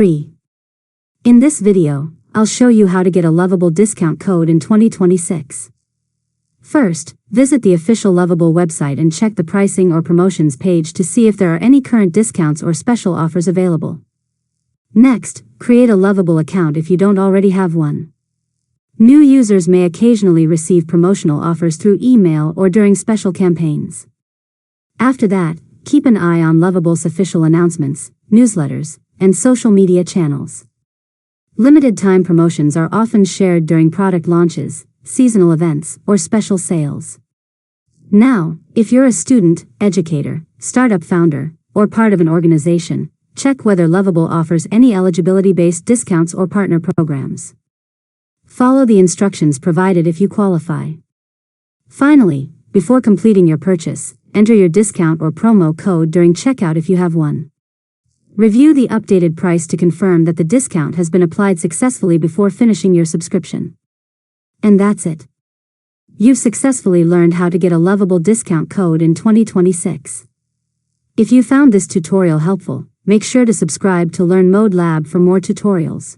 3. In this video, I'll show you how to get a Lovable discount code in 2026. First, visit the official Lovable website and check the pricing or promotions page to see if there are any current discounts or special offers available. Next, create a Lovable account if you don't already have one. New users may occasionally receive promotional offers through email or during special campaigns. After that, keep an eye on Lovable's official announcements, newsletters, and social media channels. Limited time promotions are often shared during product launches, seasonal events, or special sales. Now, if you're a student, educator, startup founder, or part of an organization, check whether Lovable offers any eligibility-based discounts or partner programs. Follow the instructions provided if you qualify. Finally, before completing your purchase, enter your discount or promo code during checkout if you have one. Review the updated price to confirm that the discount has been applied successfully before finishing your subscription. And that's it. You've successfully learned how to get a Lovable discount code in 2026. If you found this tutorial helpful, make sure to subscribe to Learn Mode Lab for more tutorials.